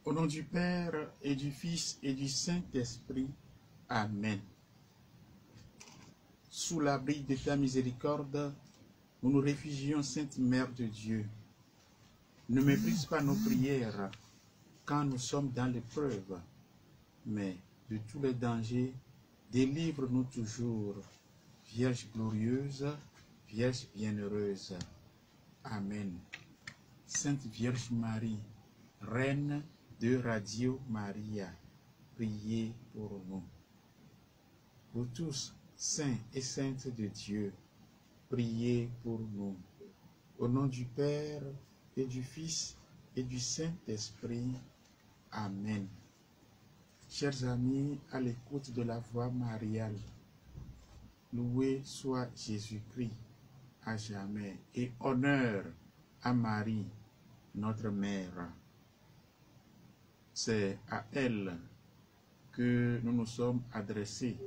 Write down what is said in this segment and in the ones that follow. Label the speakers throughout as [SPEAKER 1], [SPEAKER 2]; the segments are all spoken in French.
[SPEAKER 1] Au nom du Père et du Fils et du Saint-Esprit. Amen. Sous l'abri de ta miséricorde, nous nous réfugions, Sainte Mère de Dieu. Ne méprise pas nos prières quand nous sommes dans l'épreuve, mais de tous les dangers, délivre-nous toujours. Vierge glorieuse, Vierge bienheureuse. Amen. Sainte Vierge Marie, Reine de Radio Maria, priez pour nous. Vous tous, saints et saintes de Dieu, priez pour nous. Au nom du Père et du Fils et du Saint-Esprit. Amen. Chers amis, à l'écoute de la voix mariale, loué soit Jésus-Christ à jamais et honneur à Marie, notre Mère. C'est à elle que nous nous sommes adressés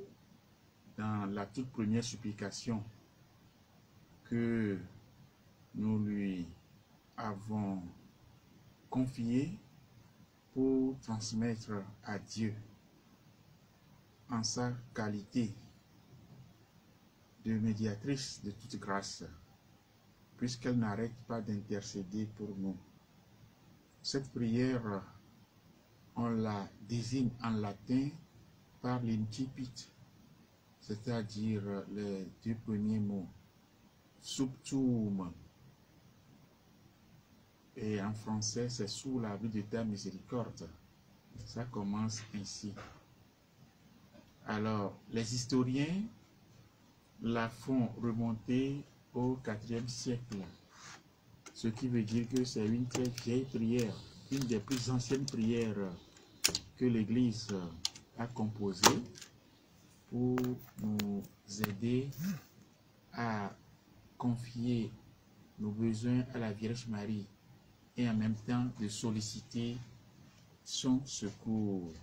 [SPEAKER 1] dans la toute première supplication que nous lui avons confiée pour transmettre à Dieu en sa qualité de médiatrice de toute grâce, puisqu'elle n'arrête pas d'intercéder pour nous. Cette prière, on la désigne en latin par l'incipit, c'est-à-dire les deux premiers mots, subtum. Et en français, c'est sous l'abri de ta miséricorde. Ça commence ainsi. Alors, les historiens la font remonter au IVe siècle, ce qui veut dire que c'est une très vieille prière, une des plus anciennes prières que l'Église a composées pour nous aider à confier nos besoins à la Vierge Marie et en même temps de solliciter son secours.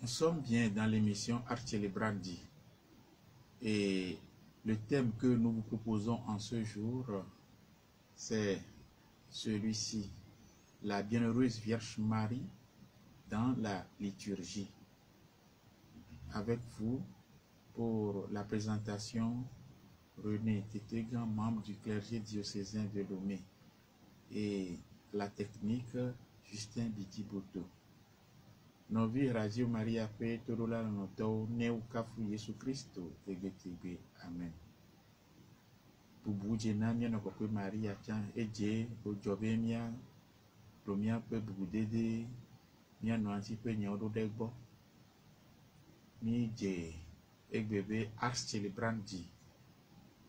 [SPEAKER 1] Nous sommes bien dans l'émission Ars Celebrandi et le thème que nous vous proposons en ce jour, c'est celui-ci, la bienheureuse Vierge Marie dans la liturgie. Avec vous, pour la présentation, René Tétégan, membre du clergé diocésain de Lomé, et la technique, Justin Bidiboto. Novi Radio Maria Pe Torola Noto Neu Kafu Yesu Christo Tegetebe. Amen. Bubu Jena Mia Nokokwe Maria Chan Eje Ojobe Mia Romia Pe Bubu Dede Mia Noansi Pe Nyodo Degbo Mi Je Egbebe Ars Celebrandi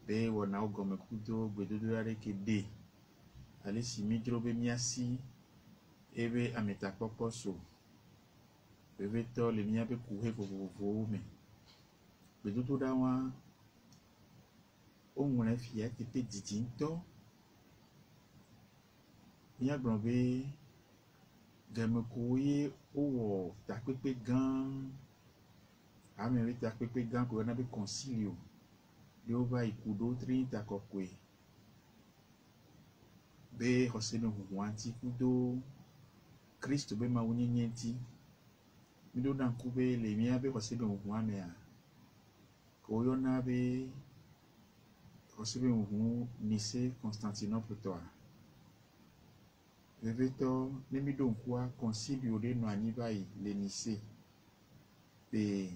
[SPEAKER 1] Be Wana Ogome Kudo Bedodo Areke De Alesi Midrobe Miasi Ebe Ameta Poposo Bebe to le mia be kuhe vovovowo me. Bedodo da wa o ŋlẽ fia teƒe didintɔ. Mia gblɔ be gemekowoe wowɔ takpekpe gã. Ame be takpekpe gã ko na be concilio. De wova yi ku ɖo tri takɔkoe. Be xɔse me ʋuʋu ŋuti kudo Kristo be mawunyenye ŋuti. Mi do na ŋku be le mia be xɔse be ʋuʋu amea, ko woyɔna be xɔse be ʋuʋu Nicée Constantinople tɔa. Vevetɔ ne mi do ŋkua concilio ɖe nɔ anyi va yi le Nicée. Et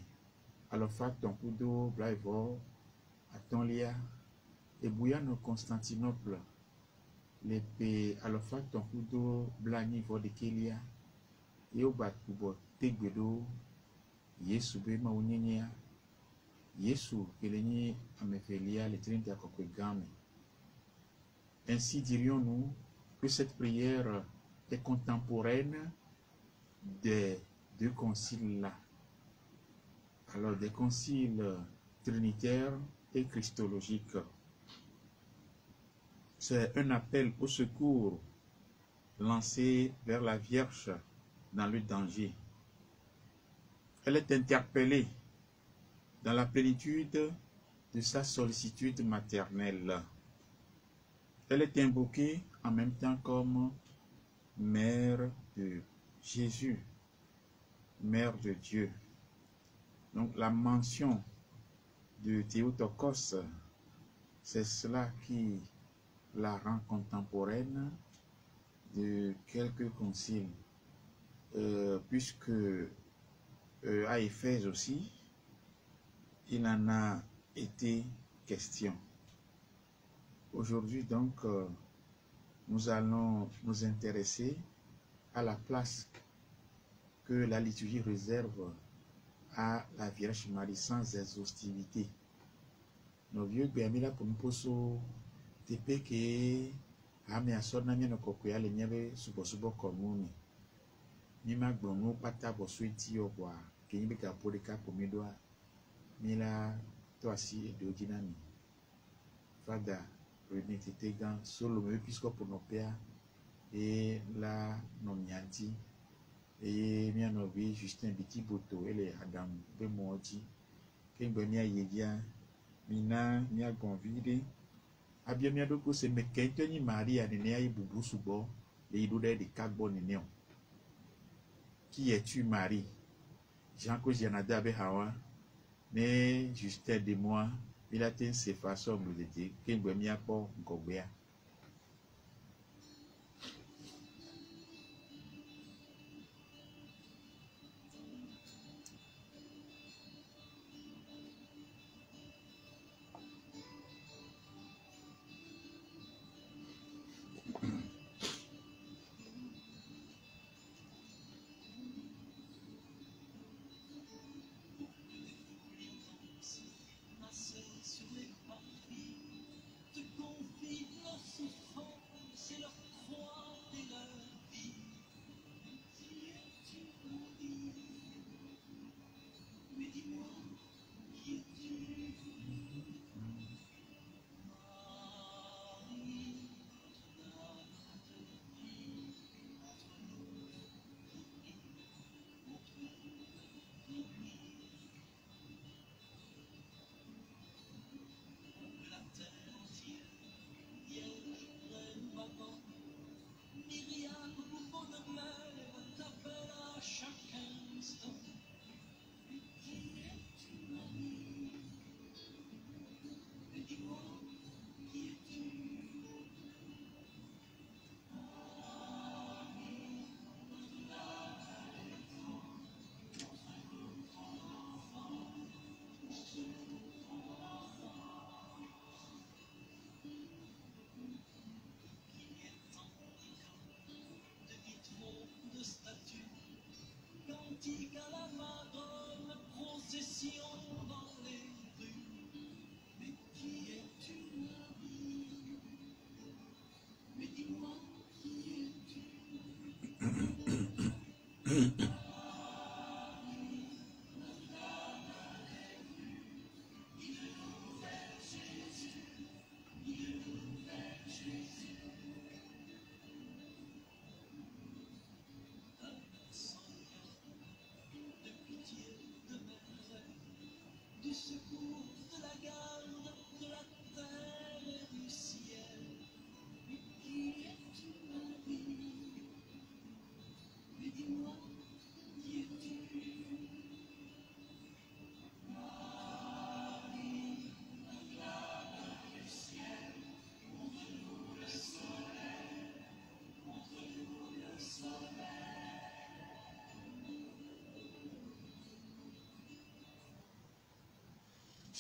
[SPEAKER 1] alors, fait ton coup d'eau, Blaivo, à Tonlia, et Bouyan Constantinople, les pays, alors fait ton coup d'eau, Blani, de Kélia, et au bat pour Tegbedo, Yesu Bema Unyenya, Yesu, Keleni, Amefelia, les Trinité à Kokogame. Ainsi dirions-nous que cette prière est contemporaine des deux conciles-là. Alors, des conciles trinitaires et christologiques. C'est un appel au secours lancé vers la Vierge dans le danger. Elle est interpellée dans la plénitude de sa sollicitude maternelle. Elle est invoquée en même temps comme Mère de Jésus, Mère de Dieu. Donc la mention de Théotokos, c'est cela qui la rend contemporaine de quelques conciles, puisque à Éphèse aussi, il en a été question. Aujourd'hui donc, nous allons nous intéresser à la place que la liturgie réserve à la Vierge Marie sans exhaustivité. Nos vieux Béamila pour nous poser TP que Ame Asona Miano Kokoya le Niabe Subo Komuni. Nima Gbono Pata Bosuiti Oboa, Kenibeka Podeka Pomedoa, Mila Toasi et Dodinami. Fada, René Tetegan, Solo Episcope Nopea, et la Nomianti. Et Mianovi, Justin Biti Boto, et les Adam Bemoji, Kengomia Yedia, Mina, Mia Gonvide, Abiamia Doko, c'est Mekentoni Maria, Nenea et Boubou Soubo, les Idouda de Carbon Néon. Qui es-tu, Marie? Jean-Claude Janada Behawa, né Justin de moi, il a été ses façons de dire, Kengomia Po Gobea.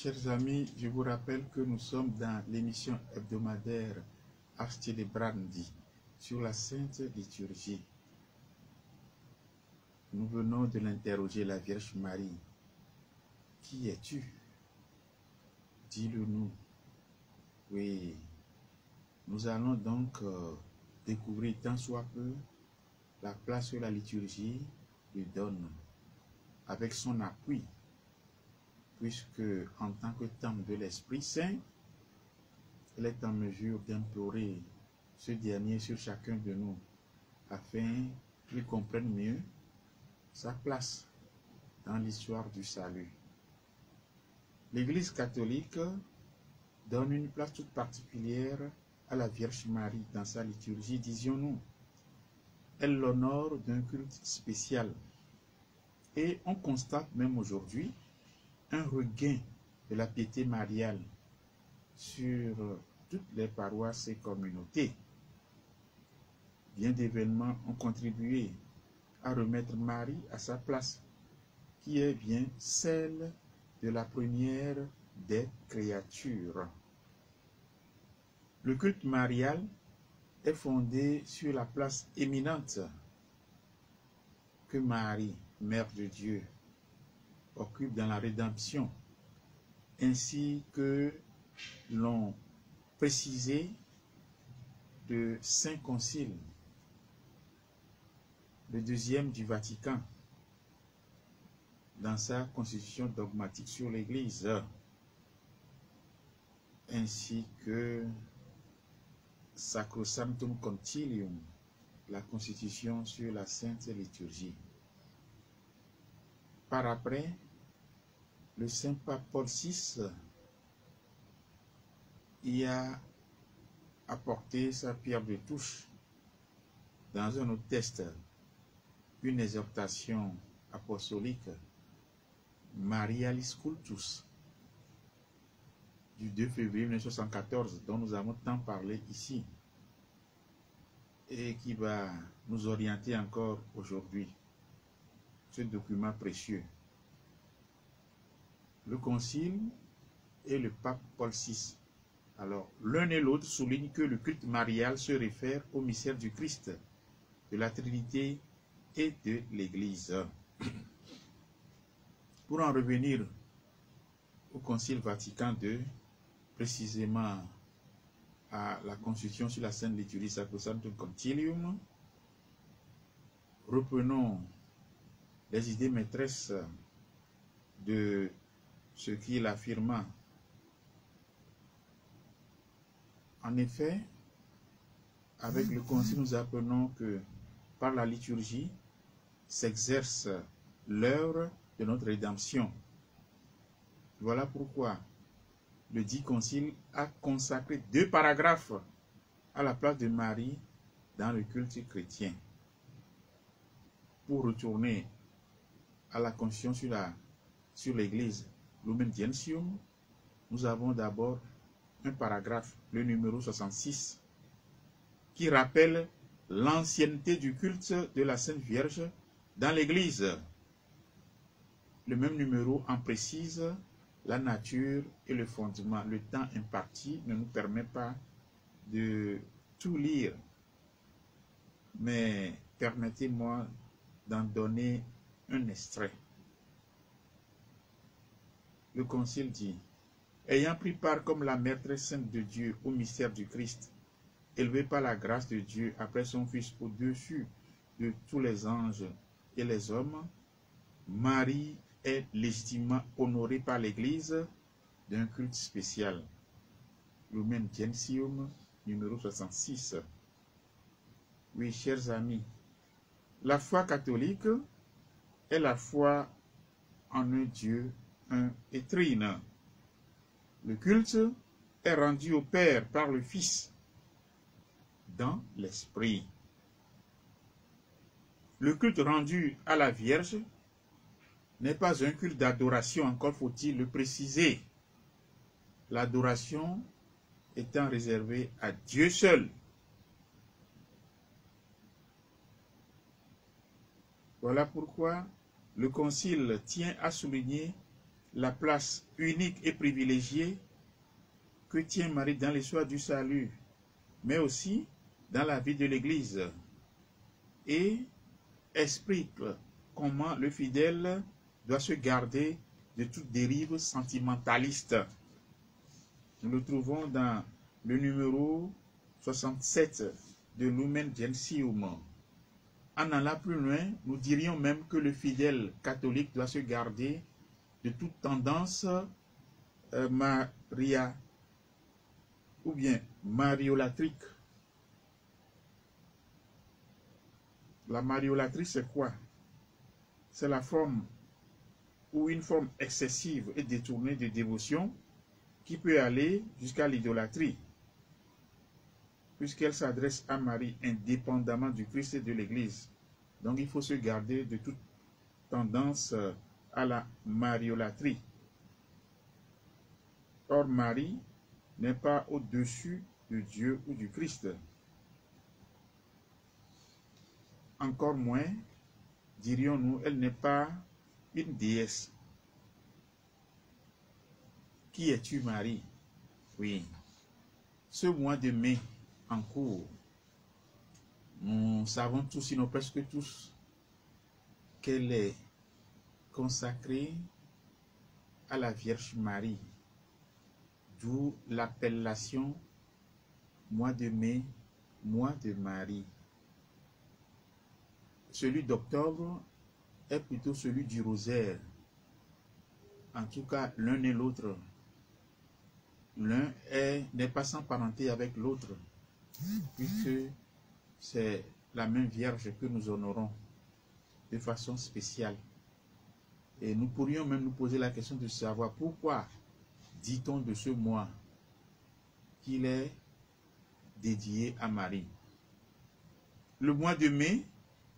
[SPEAKER 1] Chers amis, je vous rappelle que nous sommes dans l'émission hebdomadaire Ars Celebrandi sur la Sainte Liturgie. Nous venons de l'interroger, la Vierge Marie. Qui es-tu? Dis-le nous. Oui, nous allons donc découvrir tant soit peu la place que la liturgie lui donne avec son appui, puisque en tant que temple de l'Esprit Saint, elle est en mesure d'implorer ce dernier sur chacun de nous, afin qu'il comprenne mieux sa place dans l'histoire du salut. L'Église catholique donne une place toute particulière à la Vierge Marie dans sa liturgie, disions-nous. Elle l'honore d'un culte spécial. Et on constate même aujourd'hui un regain de la piété mariale sur toutes les paroisses et communautés. Bien d'événements ont contribué à remettre Marie à sa place, qui est bien celle de la première des créatures. Le culte marial est fondé sur la place éminente que Marie, Mère de Dieu, occupe dans la rédemption, ainsi que l'ont précisé le Saint Concile, le deuxième du Vatican, dans sa constitution dogmatique sur l'Église, ainsi que Sacrosanctum Concilium, la constitution sur la Sainte Liturgie. Par après, le Saint Pape Paul VI y a apporté sa pierre de touche dans un autre texte, une exhortation apostolique, Marialis Cultus, du 2 février 1974, dont nous avons tant parlé ici, et qui va nous orienter encore aujourd'hui, ce document précieux. Le Concile et le Pape Paul VI. Alors, l'un et l'autre soulignent que le culte marial se réfère au mystère du Christ, de la Trinité et de l'Église. Pour en revenir au Concile Vatican II, précisément à la Constitution sur la Sainte Liturgie Sacrosanctum Concilium, reprenons les idées maîtresses de ce qu'il affirma. En effet, avec le Concile, nous apprenons que par la liturgie s'exerce l'œuvre de notre rédemption. Voilà pourquoi le dit Concile a consacré 2 paragraphes à la place de Marie dans le culte chrétien. Pour retourner à la Constitution sur l'Église Lumen Gentium, nous avons d'abord un paragraphe, le numéro 66, qui rappelle l'ancienneté du culte de la Sainte Vierge dans l'Église. Le même numéro en précise la nature et le fondement. Le temps imparti ne nous permet pas de tout lire, mais permettez-moi d'en donner un extrait. Le Concile dit: ayant pris part comme la Mère très sainte de Dieu au mystère du Christ, élevée par la grâce de Dieu après son Fils au-dessus de tous les anges et les hommes, Marie est légitimement honorée par l'Église d'un culte spécial. Lumen Gentium, numéro 66. Oui, chers amis, la foi catholique est la foi en un Dieu, un et trine. Le culte est rendu au Père par le Fils, dans l'Esprit. Le culte rendu à la Vierge n'est pas un culte d'adoration, encore faut-il le préciser. L'adoration étant réservée à Dieu seul. Voilà pourquoi le Concile tient à souligner la place unique et privilégiée que tient Marie dans l'histoire du salut, mais aussi dans la vie de l'Église, et explique comment le fidèle doit se garder de toute dérive sentimentaliste. Nous le trouvons dans le numéro 67 de Lumen Gentium. En allant plus loin, nous dirions même que le fidèle catholique doit se garder de toute tendance mariolatrique. La mariolatrie, c'est quoi? C'est la forme ou une forme excessive et détournée de dévotion qui peut aller jusqu'à l'idolâtrie, puisqu'elle s'adresse à Marie indépendamment du Christ et de l'Église. Donc il faut se garder de toute tendance à la mariolatrie. Or Marie n'est pas au-dessus de Dieu ou du Christ. Encore moins, dirions-nous, elle n'est pas une déesse. Qui es-tu, Marie? Oui. Ce mois de mai en cours, nous savons tous, sinon presque tous, qu'elle est consacrée à la Vierge Marie, d'où l'appellation mois de mai, mois de Marie. Celui d'octobre est plutôt celui du rosaire. En tout cas, l'un et l'autre. L'un n'est pas sans parenté avec l'autre, puisque c'est la même Vierge que nous honorons de façon spéciale. Et nous pourrions même nous poser la question de savoir pourquoi dit-on de ce mois qu'il est dédié à Marie. Le mois de mai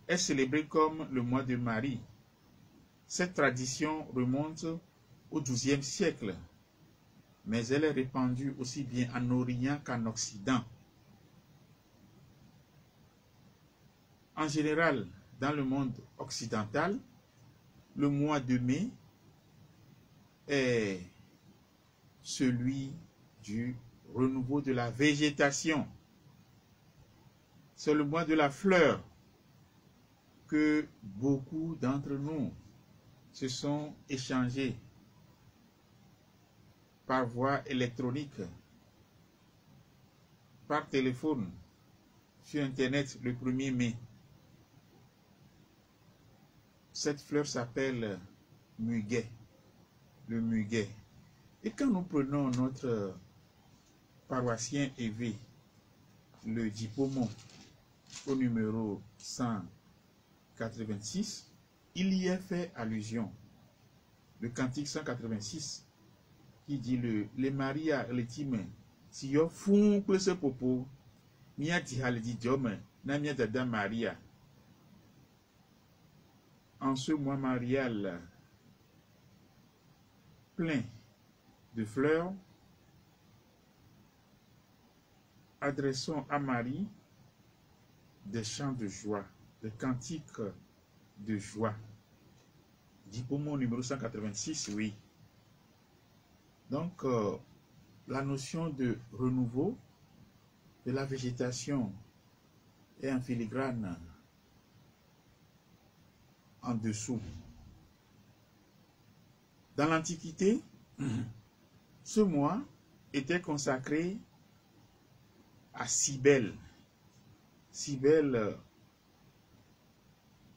[SPEAKER 1] est célébré comme le mois de Marie. Cette tradition remonte au XIIe siècle, mais elle est répandue aussi bien en Orient qu'en Occident. En général, dans le monde occidental, le mois de mai est celui du renouveau de la végétation. C'est le mois de la fleur que beaucoup d'entre nous se sont échangés par voie électronique, par téléphone, sur Internet le 1er mai. Cette fleur s'appelle muguet, le muguet. Et quand nous prenons notre paroissien Évé, le Dipomon, au numéro 186, il y est fait allusion. Le cantique 186, qui dit le Maria letime, si yo fun se popo, mia di haldi diome, na mia dada Maria. En ce mois marial plein de fleurs, adressons à Marie des chants de joie, des cantiques de joie. Dipomon numéro 186, oui. Donc, la notion de renouveau de la végétation est en filigrane en dessous. Dans l'Antiquité, ce mois était consacré à Cybèle. Cybèle,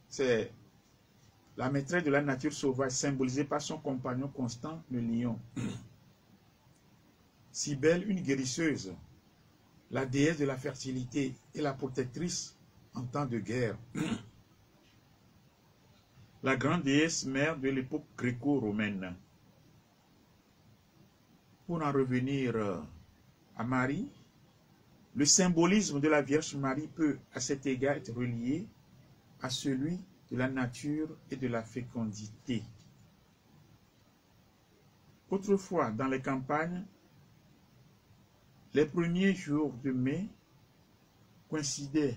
[SPEAKER 1] c'est la maîtresse de la nature sauvage, symbolisée par son compagnon constant, le lion. Cybèle, une guérisseuse, la déesse de la fertilité et la protectrice en temps de guerre. La grande déesse mère de l'époque gréco-romaine. Pour en revenir à Marie, le symbolisme de la Vierge Marie peut à cet égard être relié à celui de la nature et de la fécondité. Autrefois, dans les campagnes, les premiers jours de mai coïncidaient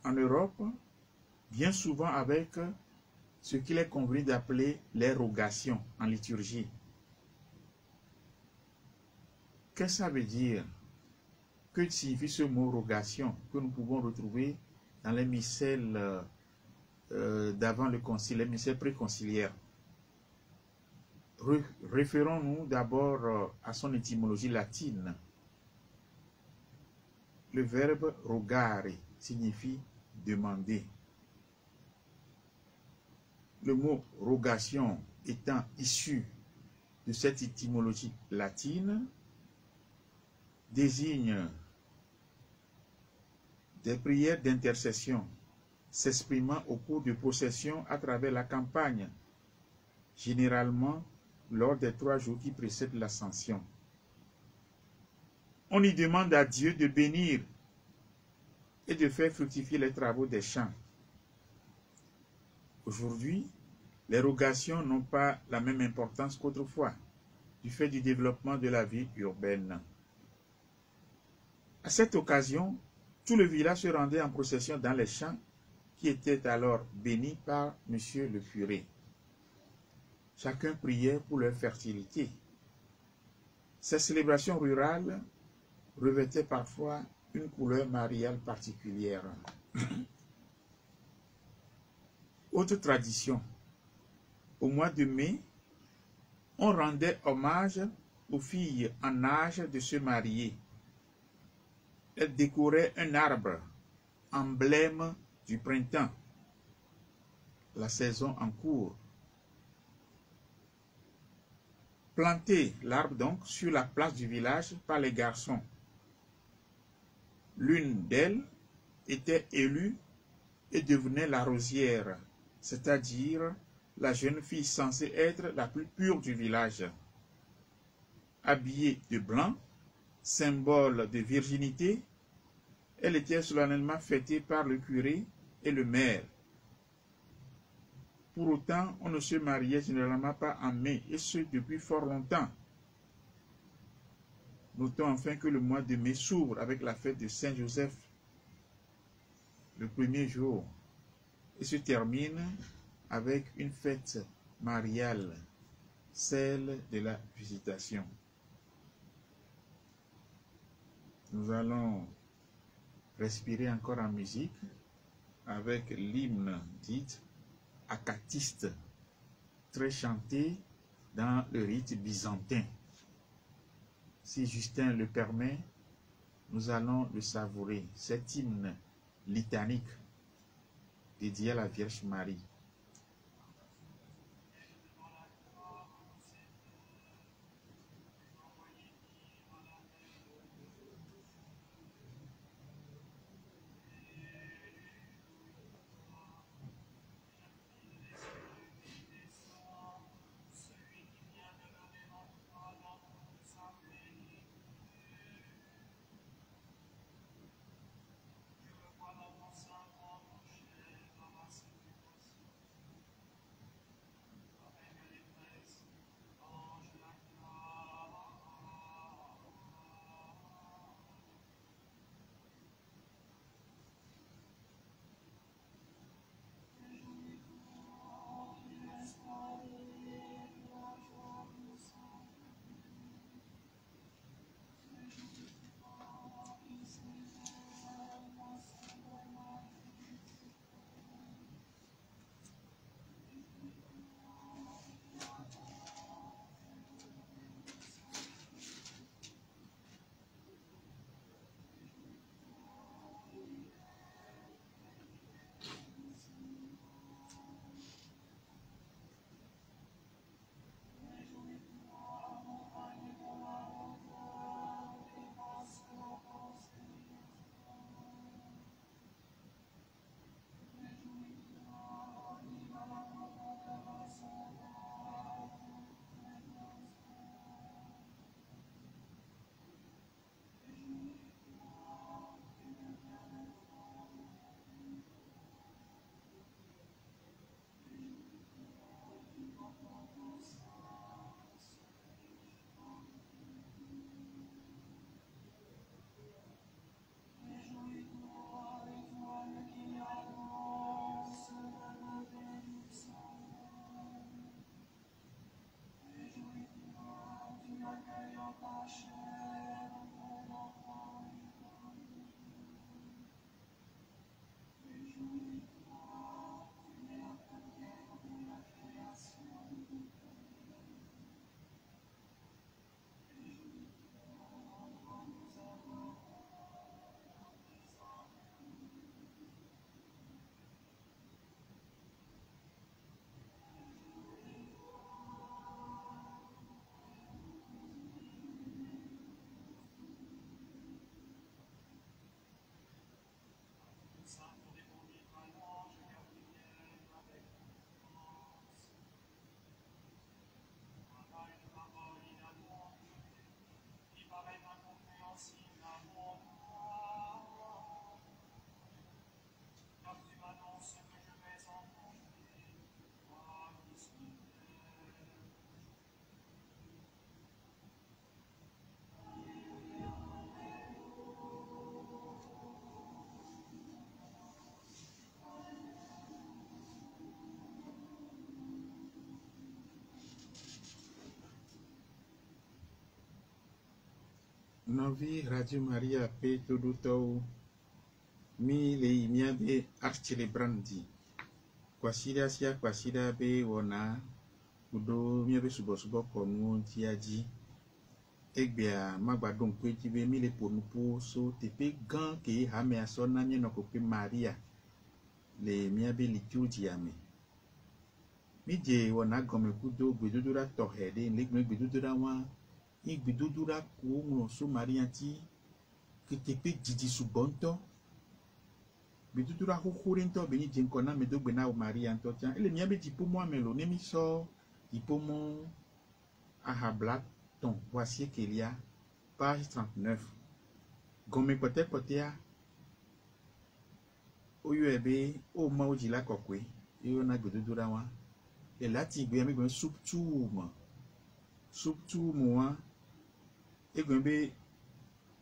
[SPEAKER 1] en Europe bien souvent avec ce qu'il est convenu d'appeler les rogations en liturgie. Qu'est-ce que ça veut dire? Que signifie ce mot rogation que nous pouvons retrouver dans les missels d'avant le concile, les missels préconciliaires? Référons-nous d'abord à son étymologie latine. Le verbe rogare signifie demander. Le mot rogation étant issu de cette étymologie latine, désigne des prières d'intercession s'exprimant au cours de processions à travers la campagne, généralement lors des 3 jours qui précèdent l'Ascension. On y demande à Dieu de bénir et de faire fructifier les travaux des champs. Aujourd'hui, les rogations n'ont pas la même importance qu'autrefois, du fait du développement de la vie urbaine. À cette occasion, tout le village se rendait en procession dans les champs qui étaient alors bénis par monsieur le curé. Chacun priait pour leur fertilité. Ces célébrations rurales revêtaient parfois une couleur mariale particulière. Autre tradition, au mois de mai, on rendait hommage aux filles en âge de se marier. Elles décoraient un arbre, emblème du printemps, la saison en cours. Planter l'arbre donc sur la place du village par les garçons. L'une d'elles était élue et devenait la rosière, c'est-à-dire la jeune fille censée être la plus pure du village. Habillée de blanc, symbole de virginité, elle était solennellement fêtée par le curé et le maire. Pour autant, on ne se mariait généralement pas en mai, et ce depuis fort longtemps. Notons enfin que le mois de mai s'ouvre avec la fête de Saint-Joseph, le premier jour, et se termine avec une fête mariale, celle de la visitation. Nous allons respirer encore en musique avec l'hymne dit acatiste, très chanté dans le rite byzantin. Si Justin le permet, nous allons le savourer, cet hymne litanique dédié à la Vierge Marie. Novi Radio Maria pe todo mi le mia be archile brandi. Kwasida sia kwasida be wona udo mia be subo konu tiaji. Egbea magbadon kwe jibe mi le ponupo so tepe gan ke ha me asona nye no kope Maria. Le mia be liturgi ame. Mi je wona gome kudo gbedudura tohede le gbedudura wa igbedudura ko mo so Maria ti ke tepe jiji subonto. Gbedudura hohorinto beni jinkona me dogbe na Maria nto tia ele mia be dipomo amelo ne mi so dipomo ahabla ton voici qu'il y a page 39 gome pote a oyebe o ma ojila kokwe yo na gbedudura wa e lati gbe mi gbe subtu wa e gbe be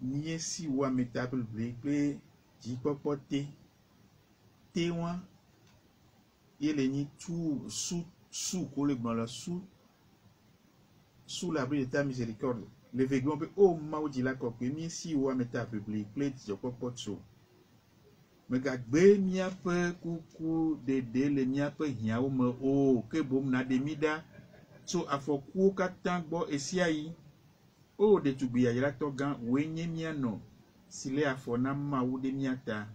[SPEAKER 1] niye si wa metable pe ji popote te wa ele ni tu sous ko le gbon lo sous l'abri de ta miséricorde. Le végon peut au maudit la coque, mi si ou à mettre public, plaide sur popotso. Mais gagbe mi a peu coucou de le mi a peu hia ou me o que boum na demida so a fo ku katan bo esiai o de tubi ya la togan wenye mi ano sile a fo na ma ou de miata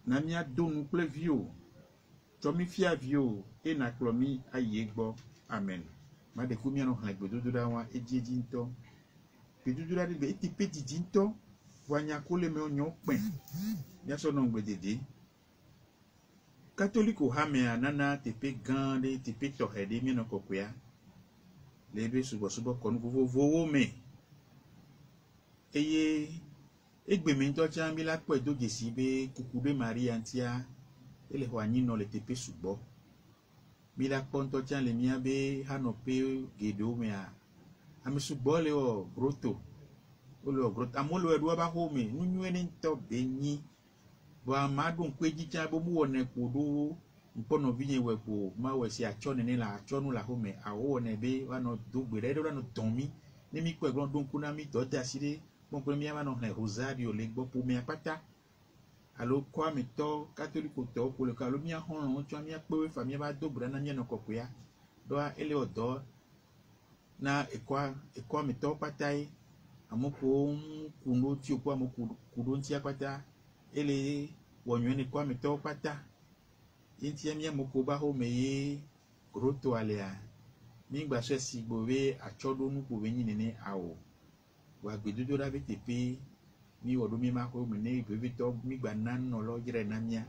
[SPEAKER 1] na mi a donu ple vio to mi fia vio e na klomi ayegbo amen. Ma de kumia no han gbedudura wa ejeji nto gbedudura de be tipe jiji nto wanya ko le me onyo pen ya so no gbedede catholique ha me anana tipe gande tipe tohede mi no kokwea lebe subo konu vovo me eye egbe mi nto cha mi la pe doje si be kukude Maria ntia ele ho anyi no le tipe subo Mila ponto chan le mia be hanope gedo mea amisu bole o groto olo groto amolo edwa ba home nunyu ene nto benyi bo amadu nkweji chan bo mu wone kudu mpono vinye wepo ma wesi achone ne la achonu la home awo ne be wano dogbere do no tomi ne mi kweglon donku na mi to asire bon premier ma no ne rosario le gbo po mi apata alo kwa mi to catholique to pour le kalo mi ahon cho mi ape famille ba dogbere na mi no kokoya do ele odo na ekwa mi to patai amoko kuno ti okwa amoko kudo nti apata ele wonyo ni kwa mi to pata inti mi amoko ba ho meye groto alea mi gba so si gbowe achodo nu ko we yin ni awo wa gbedodo ra be tepe mi wodo mi ma ko mi ne bebe to mi gba nan no lo jire na mia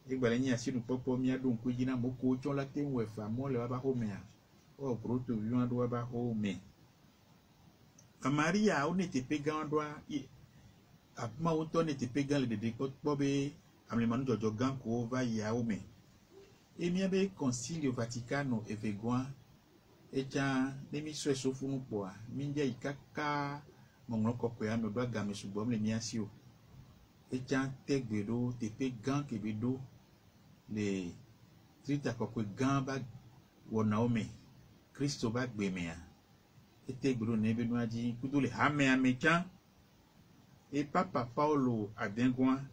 [SPEAKER 1] igba le yin asinu popo mi adun ko jina mo ko chon la te we fa mo le wa ba ho me a o groto wi wan do wa ba ho me Maria o ne tepe gan do a ma o to ne tepe gan le de ko po be amle manu jojo gan ko va ya o me e mi be concilio vaticano e vegoan e cha ne mi so so funu po a mi je ikaka mon kokko ya me baga me subom le miasio e chan tegbedo tepe gan kebedo le trita kokko gan ba wona o me Kristo ba gbe me a e tegbedo ne be no aji kudo le ha me ame chan e papa Paulo adengwa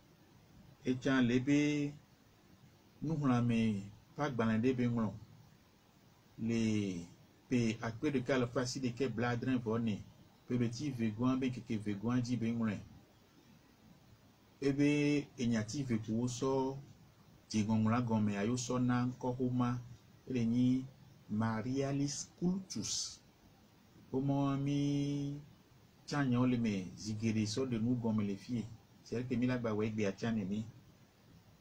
[SPEAKER 1] e chan lebe nuhla me pa gbalande be nglo le pe akpe de kala fasi de ke bladrin vone petit vegoan be keke vegoan ji be ngre ebe enyati veku so jigongra gome ayo so na kohuma ele ni Marialis cultus omo mi chanyo le me zigere so de nu gome le fie c'est que mi la gba we gbe achane mi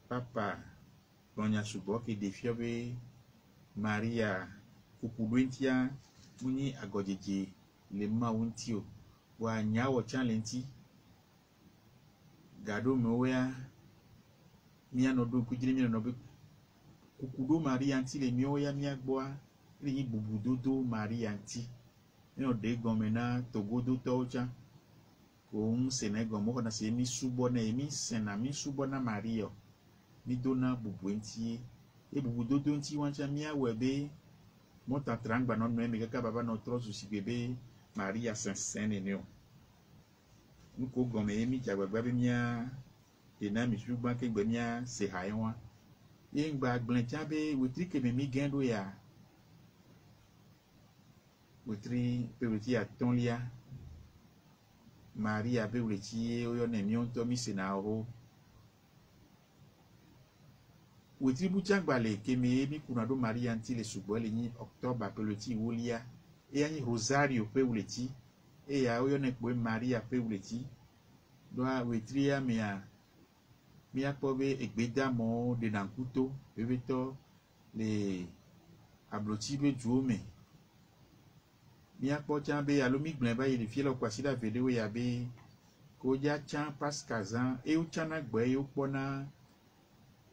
[SPEAKER 1] papa bonya subo ke defio be Maria kukuduentia muni agojeje le ma wuntio wa nyawo challenge gado mewea mi ano do kujire mi no be kukudo Maria anti le mi oya mi agboa le bubudodo Maria anti no de gomena togodo tocha ko Senegal mo na se mi subo na mi sena mi subo na Maria mi dona bubuentie e bubudodo nti wancha mi awebe mo ta trangba no me kaka baba no trosu si bebe Maria Saint-Saint neo nous courons mais mi jagba mia et na mi suba ke gbe mia se haïwa et ngba glentia be wetri ke mi gendo ya wetri pe wetri a tonlia Maria be wetri o yo ne mi on to mi se na o wetri bu jagba le ke mi kuna do Maria anti le subo le ni octobre pe le ti wolia et ani rosario pe wetri et ya o yo ne po Maria pe wetri do wetri ya mi akpobe egbedamo de nankuto bebeto le abloti be juome mi akpo chan be alo mi glen ba ile fielo kwasi la video ya be ko ja chan paskazan e o chana gbe e o pona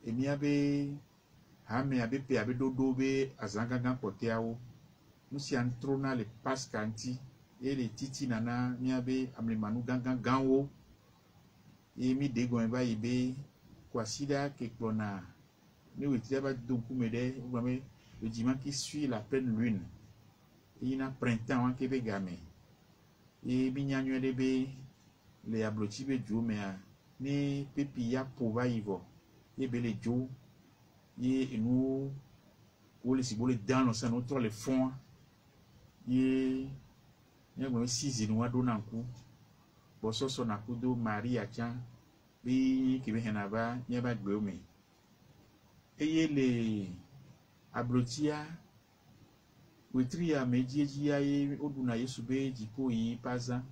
[SPEAKER 1] e mi abe ha me abe pe abe dodo be azanga gan poteawo nusi antrona le paskanti e le titi nana mi abe amle manu gangan ganwo e mi degon ba ibe kwasida keklona ne wetri ba donku mede ugame le dimanche qui suit la pleine lune et il a printemps en kebe game et binyanywe debe le abloti be jo me ni pepi ya pova ivo e be le jo et nous ou le sibole dans le sang notre le fond et ya gbe 6 inu ado na nku boso so na kudo Maria chan bi kebe henaba nye ba gbe omi eye le ablotia wetri ya mejieji ya ye oduna Yesu be jipo yi paza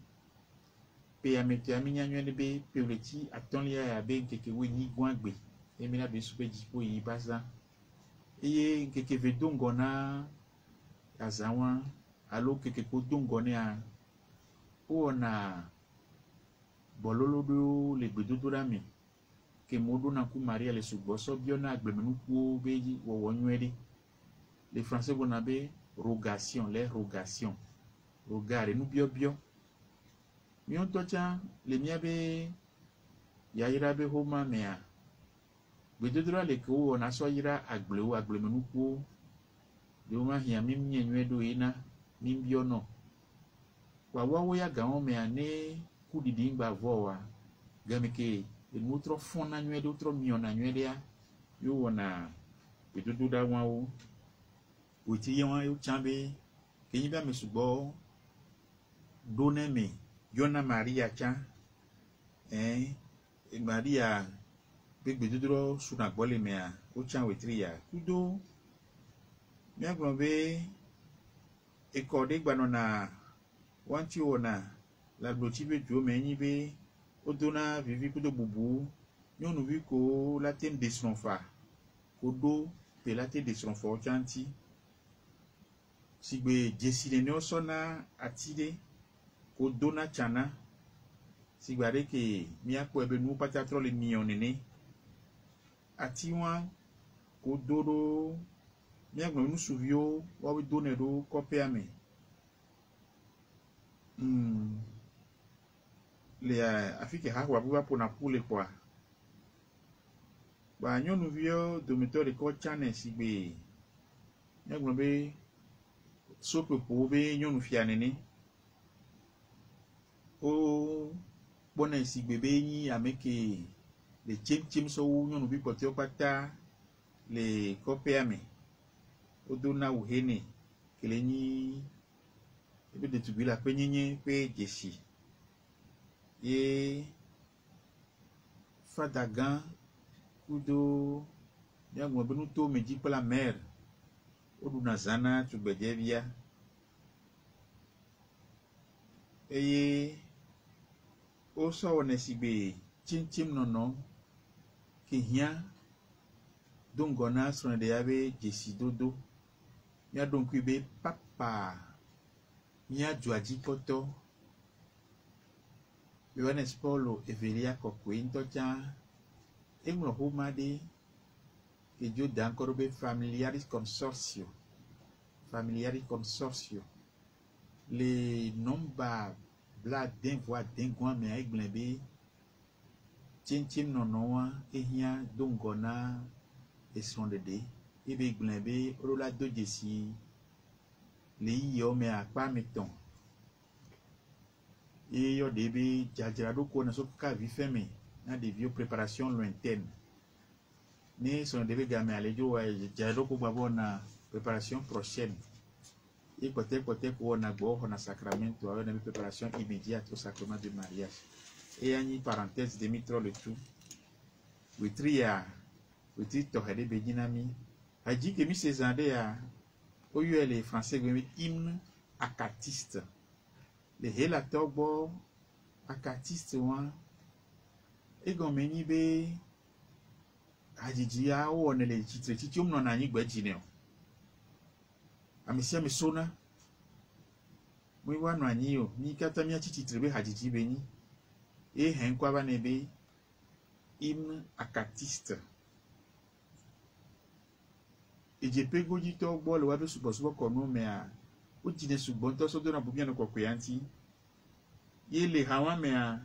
[SPEAKER 1] pe ya mete aminya nywene be pe weti atonlia ya be nkeke we ni gwangbe emina be Yesu be jipo yi paza eye nkeke vedongo na azawa alo keke ko dongo ne a ona bololodo le gbedodo rami ke modo na ku Maria le suboso biona agbemenu ku beji wo nywede les français vont appeler rogation les rogations rogare nu bio mi on tocha le miabe ya ira be homa mea gbedodo le ko na so ira agbemenu ku de ma hia mi nyedo ina mi bio no wa wo ya ga on mea ne ku didi ngba vowa gameke e mutro fona nywede utro miona nywede ya yo wona gbedodo da wa o witi yewa yo chambe ke yiba me subo done me yona Maria cha Maria be gbedodo suna gbole me a o chan wetri ya kudo mi agbon be e ko de gba no na wanti ona la bloti be jo me yin be o dona vivi kudo bubu nyonu vi ko la ten de sonfa kodo pe la ten de sonfa o chanti sigbe jesile ne osona atide ko dona chana sigbare ke mi akpo ebe nu patatro le mion nene atiwa ko doro mi agbo nu suvio wa we donero kope ame le afike ha wa buba pona pule kwa ba nyonu vio domitori ko chane sigbe mi agbo be sope po be nyonu fianene o bona sigbe be yi ameke le chim so nyonu bi poti opata le kope ame o dona uhene kele ni ebe de tubila pe nyenye pe jesi ye fadagan kudo ya gbo benu to meji pela mer o duna zana tugbedevia eye o so wona sigbe chim nono ke hia dongona so de yabe jesi dodo ya donku ibe papa nya juaji poto Yohanes Paulo Evelia kokwe ntocha emlo humade que Dieu da encore be familiaris consortio les nombres bla den voix den gwa me aigblenbe chim nonoa ehia dongona esondede ebe gblenbe rola dojesi le yo me akpa meton Et yo débé djadjado ko na so ka vi fermé na des vieux préparations lointaines. Ni son débé gamé aller jo wa djadado ko babo na préparation prochaine. Et côté ko na go na sacramento avec une préparation immédiate au sacrement du mariage. Et une parenthèse Dimitro le tout. Witria to hade bedinami. A dit que mi ces andé à au lieu les français gomi hymne acatiste. Les hélateurs bo acatiste wan et gomeni be ajiji a o ne le titre titium non ani gbe jineo. Amisia me sona mwi wa no ani yo ni kata mi titre be ajiji be ni e hen kwa ba ne be hymne acatiste. Et je peux vous dire que le web subo kono me a o jine subo to so do na bubia no kokoyanti ye le hawa me a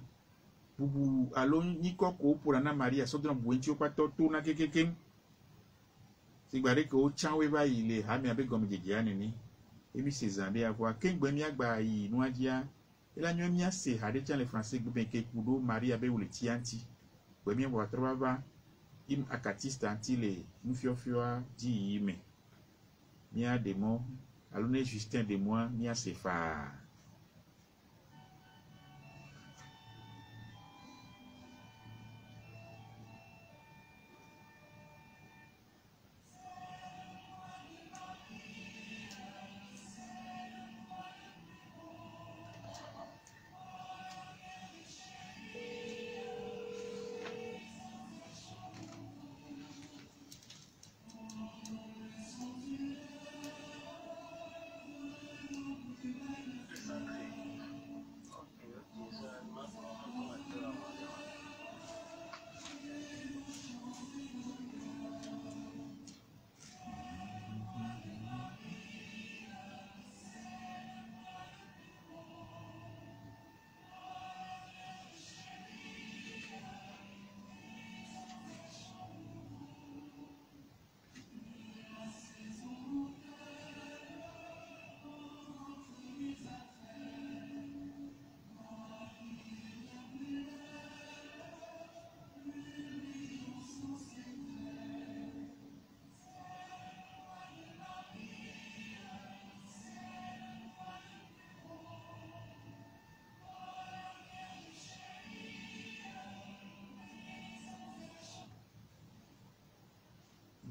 [SPEAKER 1] bubu alo ni koko pour na Maria so do na buenti o pato to na kekeke si gbare ko chanwe ba ile ha me abe gomi jeje ani ni emi se zande avoir kengbe mi agba yi nu ajia ila nyo mi ase ha de chan le français gbe ke kudo Maria be wole tianti gbe mi wa traba im akatiste antile nufiofioa di ime mia demo alone Justin de moi mia sefa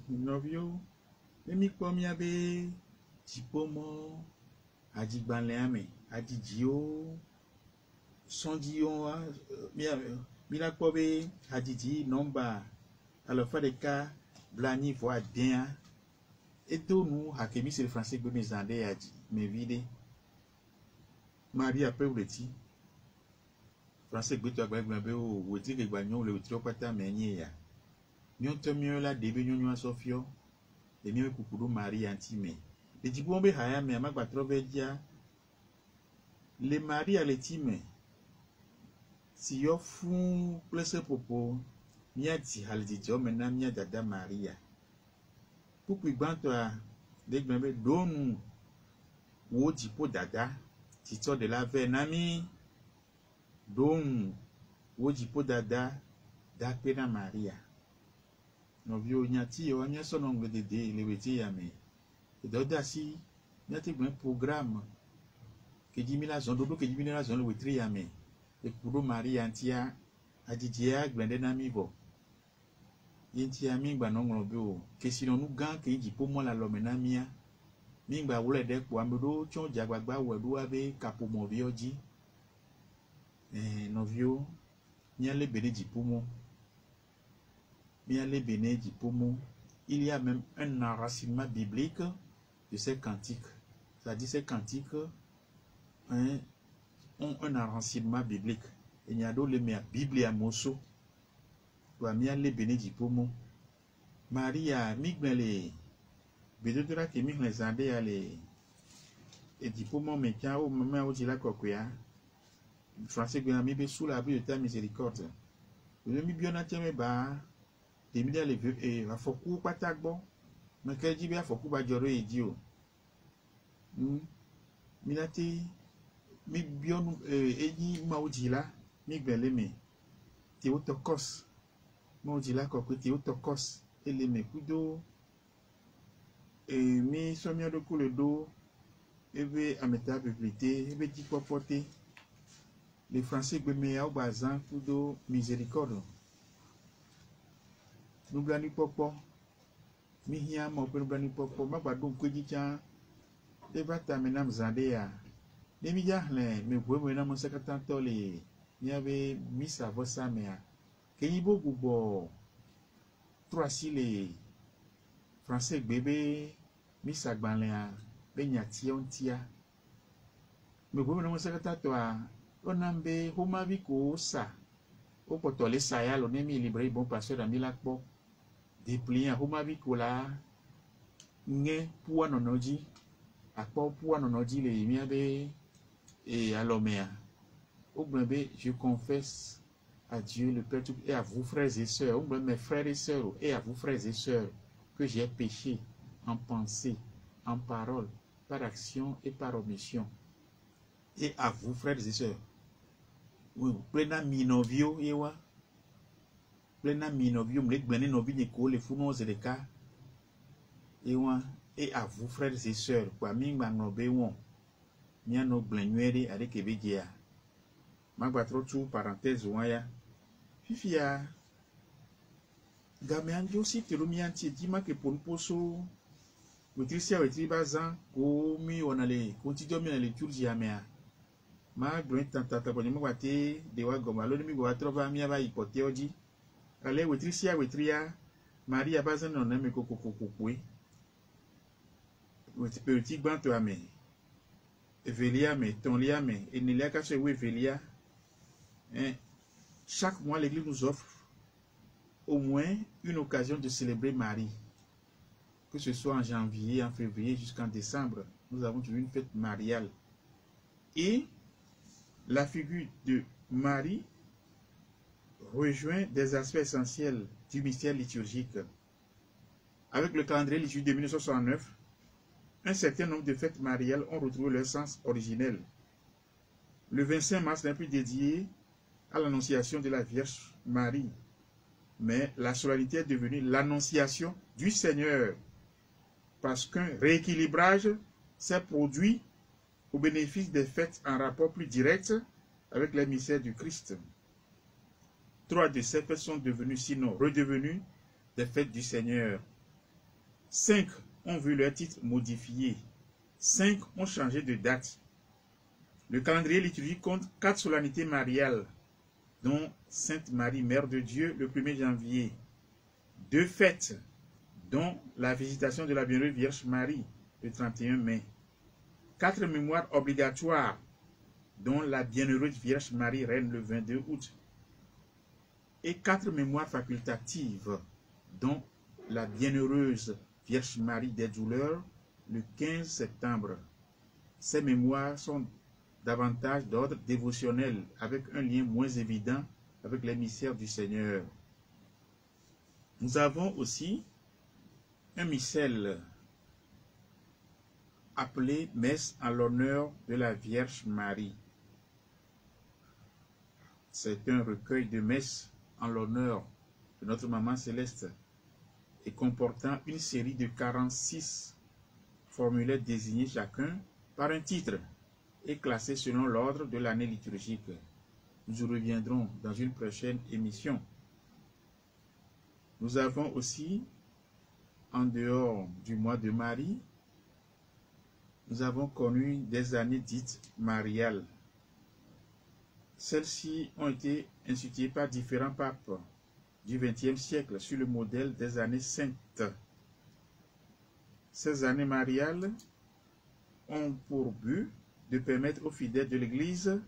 [SPEAKER 1] novio emi kpomi abe tipomo ajigbanle ame ajijio sondio mi la kpobe ajiji nomba alors fa de cas blani voix bien et tout nous hakemi c'est le français que mes andé aji me vide Marie après ou le ti français que tu as gbe o woti ke gba nyon le woti o pata menye ya nyon to mi la debe nyon asofio de mi kukudu Marie antime de jibo be haya me amagba trovedia le Marie à letime si yo fun place popo mia ti haldi jo mena mia dada Maria pupu igbanto a de gbe donu wo jipo dada ti to de la ve nami donu wo jipo dada da pena Maria novio nyati yo anya so no ngedede le weti ya me e do da si nyati gbe programme ke jimi la zon dodo ke jimi la zon le wetri ya me e kudo Maria antia adijia gbende na mi bo yenti ya mi gba no ngro bi o ke si no nu gan ke jipo mo la lo me na mia mi gba wole de po amedo chon jagbagba wedu abe kapo mo bi oji novio nya le bene jipo mo bien les béné du poumon, il y a même un enracinement biblique de ces cantiques. C'est-à-dire ces cantiques ont un enracinement biblique. Il y a d'autres les Bible à Mosso. Toi, bien les béné du poumon. Maria, mignele, bédoutra qui migne les andés à les. Et du poumon, mais quand au moment où tu l'as coquia, le français que l'ami be sous l'abri de ta miséricorde. Le mi bien à tiens, bah. Demi da le afoku patagbo me ke jibe afoku ba joro eji o minati mi bion eji maudila mi beleme Theotokos maudila ko Theotokos eleme kudo mi somio de kule do ebe ameta biblité ebe di popote les français gbeme au bazan kudo miséricorde nous blani popo mi hia mo pe blani popo ma gbadun kweji cha eba ta menam zadea ne mi ja le me gwe mo na mo sekatan to le ni ave misa vosa mea ke yibo gubo trois le français gbebe misa gbanlea be nyati ontia me gwe mo na mo sekatan to a onambe homa bi ko sa o potole sa ya lo ne mi libre bon pasteur da mi la po dépliant homa bi ko la nge puwa nonoji akpo puwa nonoji le mi abe et à l'homme. Je confesse à Dieu le Père et à vous frères et sœurs, mes frères et sœurs, et à vous frères et sœurs, que j'ai péché en pensée, en parole, par action et par omission. Et à vous frères et sœurs. Oui, plena minovio, ewa. Plena minovio, m'lek blene novi neko le funo zedeka. Ewa, et à vous frères et sœurs, kwa mingba nobe won. Mia no blenwere avec ebedia. Magbatro tu parenthèse waya. Fifia. Gameanjo si terumianti dima ke ponposo. Wetrisia wetribazan ko mi onale kontidio mi na le turji amea. Ma gwen tantata bonye mwate dewa goma lo mi go atrova mi aba ipote oji. Ale wetrisia wetria Maria bazan no na me kokokokwe. Wetipeuti gbanto ame. Velia mais ton lia mais et n'y a qu'à se oui Velia. Chaque mois l'église nous offre au moins une occasion de célébrer Marie. Que ce soit en janvier, en février jusqu'en décembre, nous avons toujours une fête mariale. Et la figure de Marie rejoint des aspects essentiels du mystère liturgique. Avec le calendrier liturgique de 1969, un certain nombre de fêtes mariales ont retrouvé leur sens originel. Le 25 mars n'est plus dédié à l'annonciation de la Vierge Marie, mais la solennité est devenue l'annonciation du Seigneur, parce qu'un rééquilibrage s'est produit au bénéfice des fêtes en rapport plus direct avec les mystères du Christ. 3 de ces fêtes sont devenues, sinon redevenues, des fêtes du Seigneur. 5 ont vu leur titre modifié. 5 ont changé de date. Le calendrier liturgique compte 4 solennités mariales, dont Sainte Marie, Mère de Dieu, le 1er janvier. 2 fêtes, dont la visitation de la Bienheureuse Vierge Marie, le 31 mai. 4 mémoires obligatoires, dont la Bienheureuse Vierge Marie, Reine, le 22 août. Et 4 mémoires facultatives, dont la Bienheureuse Vierge Marie des douleurs, le 15 septembre. Ces mémoires sont davantage d'ordre dévotionnel, avec un lien moins évident avec les mystères du Seigneur. Nous avons aussi un missel appelé Messe en l'honneur de la Vierge Marie. C'est un recueil de messes en l'honneur de notre Maman Céleste et comportant une série de 46 formulaires désignés chacun par un titre et classés selon l'ordre de l'année liturgique. Nous y reviendrons dans une prochaine émission. Nous avons aussi, en dehors du mois de Marie, nous avons connu des années dites mariales. Celles-ci ont été instituées par différents papes du XXe siècle sur le modèle des années saintes. Ces années mariales ont pour but de permettre aux fidèles de l'Église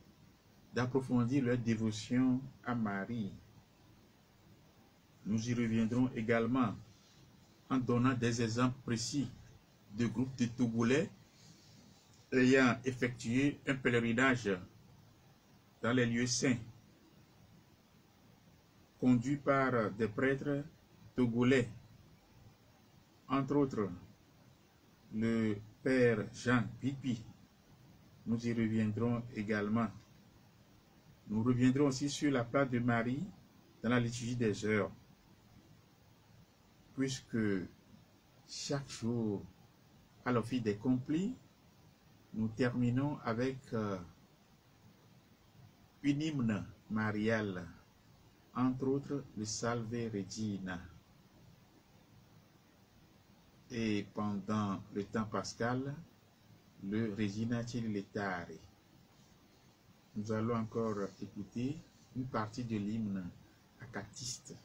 [SPEAKER 1] d'approfondir leur dévotion à Marie. Nous y reviendrons également en donnant des exemples précis de groupes de Togolais ayant effectué un pèlerinage dans les lieux saints, conduit par des prêtres togolais, entre autres le père Jean Pipi, Nous y reviendrons également. Nous reviendrons aussi sur la place de Marie dans la liturgie des heures, puisque chaque jour, à l'office des complis, nous terminons avec une hymne mariale, entre autres le Salve Regina. Et pendant le temps pascal, le Regina Coeli Laetare. Nous allons encore écouter une partie de l'hymne acatiste.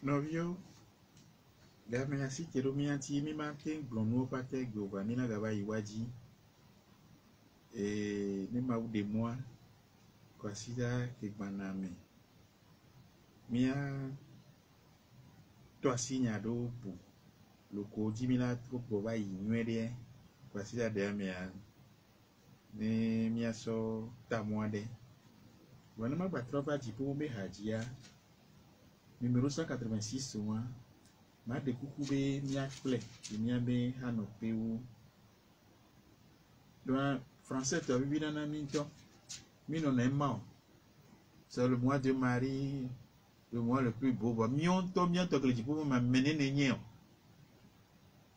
[SPEAKER 1] Novio, Garmenasi Keromianti Mimante, Glono Pate, Govanina Gava Iwaji, et Nemaou de moi, Kwasida Kegbaname. mia to asinya do bu loko jimila to boba yinwede kwasi da de mia ne mia so ta moade wana ma batroba jipo be hajia numéro 186 moi ma de kuku be mia ple mia be hano peu donc français to bibi na minto mino na mao c'est le mois de Marie, le mois le plus beau. Mion to que le jipo ma mene ne nyeo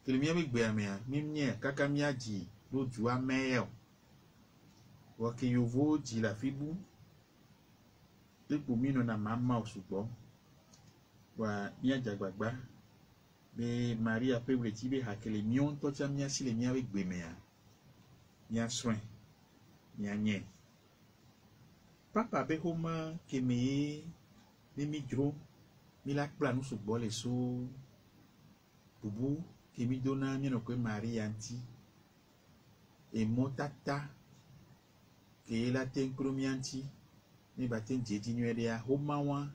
[SPEAKER 1] que le mia be gbe amia mimnie kaka mia ji lo jua meo wa ke yovo ji la fibu te po mino na mama osupo wa mia jagbagba be Maria pe wle ti be hakele mion to cha mia si le mia be gbe mea mia soin mia nye papa be homa ke me mi dro mi la kpla nu sugbɔ le so bubu ke mi dona mi no ko Maria anti e motata ke la ten kromi anti mi ba ten jeji nu edia homa wa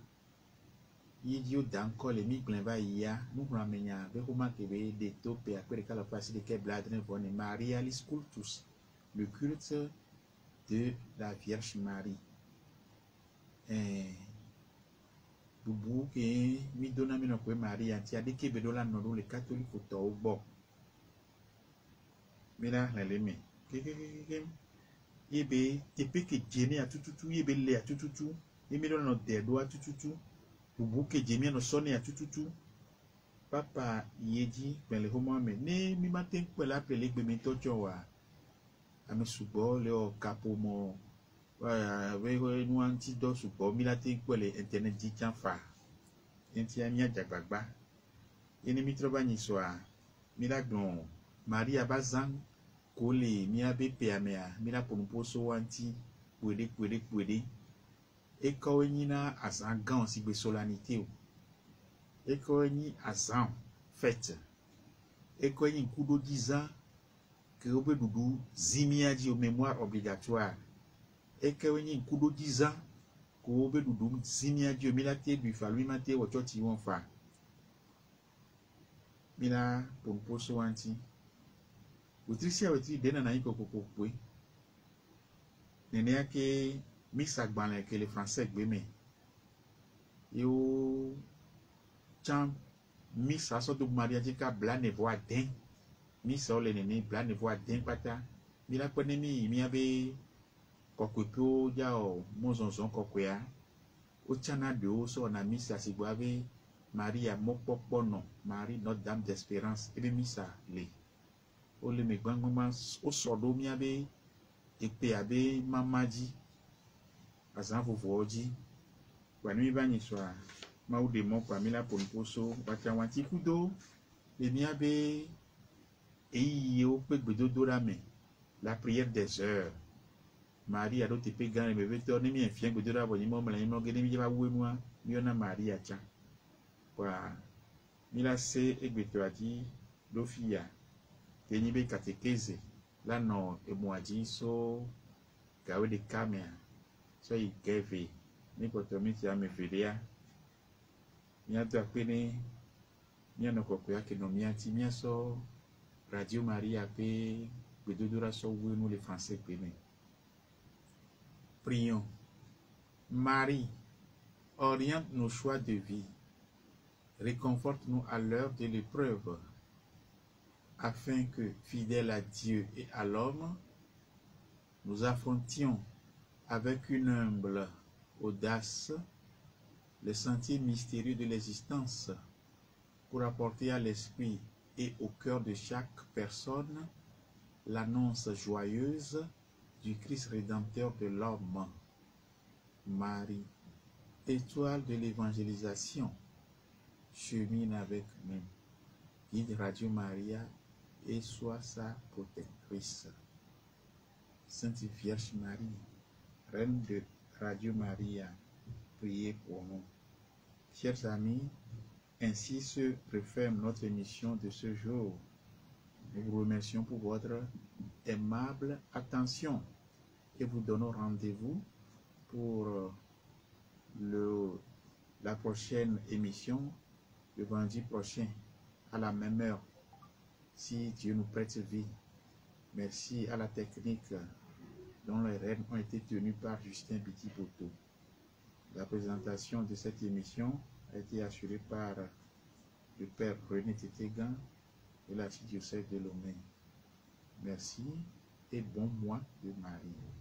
[SPEAKER 1] yi dio dan ko le mi glen ba ya nu hra menya be homa ke be de tope akere kala pasi de ke bladre vone Maria lis cultus le culte de la Vierge Marie. Bubu ke mi dona mi no ko Maria ti ade ke be do la no le catholique to ogbo mi la le me ke yebe te pe ke jeni atututu yebe le atututu mi do no de do atututu bubu ke jemi no soni atututu papa yeji pele homo me ne mi ma ten pe la pele gbe mi to jo wa ami subo le o capo mo we nu anti do subo mi la ten pe le internet di chan fa enti amia jagbagba eni mi troba ni so a mi la gbon Maria bazan ko le mi abe pe amea mi la ponu poso anti kwede e ko yin na asan gan si gbe solennité o e ko yin asan fête e ko yin kudo 10 ans que obe dudu zimia di o mémoire obligatoire e ko yin kudo 10 ans ko obe dudu zimia di o milate du falui mate wo choti won fa mina ponu poso anti Utrisia weti dena na iko kokopwe nene yake misa gbanle ke le français gbe me yo chan misa so do Maria jika bla ne voix den misa ole nene bla ne voix den pata mila pone mi abe kokopo ja o mozonzon kokoya o chana de o so na misa sigbo abe Maria mopopo no Marie Notre Dame d'Espérance ebe misa le o le me gbangban o so do mi abe epe abe mamaji azan vovoji wani mi bani so a ma u de mo kwa mi la ponposo wacha wanti kudo le mi abe eyi o pe gbedodo la me la prière des heures Marie ado te pe gan me veto ni mi enfien gbedodo abo ni mo mla ni mo gede mi ba wu mu a mi ona Maria cha kwa mi la se egbeto adi do fia teni be catéchèse la no emoaji so gawe de camera so i gave ni potomiti ame fedia miato apene miano koko yake no mianti miaso Radio Maria pe bedodora so wenu les français pene. Prions. Marie, oriente nos choix de vie, réconforte-nous à l'heure de l'épreuve, afin que, fidèles à Dieu et à l'homme, nous affrontions avec une humble audace les sentiers mystérieux de l'existence pour apporter à l'esprit et au cœur de chaque personne l'annonce joyeuse du Christ rédempteur de l'homme. Marie, étoile de l'évangélisation, chemine avec nous. Guide Radio Maria et sois sa protectrice. Sainte Vierge Marie, Reine de Radio Maria, priez pour nous. Chers amis, ainsi se referme notre émission de ce jour. Nous vous remercions pour votre aimable attention et vous donnons rendez-vous pour le la prochaine émission, le vendredi prochain, à la même heure, si Dieu nous prête vie. Merci à la technique dont les rênes ont été tenus par Justin Biti-Poto. La présentation de cette émission a été assurée par le Père René Tétégan de l'archidiocèse de Lomé. Merci et bon mois de Marie.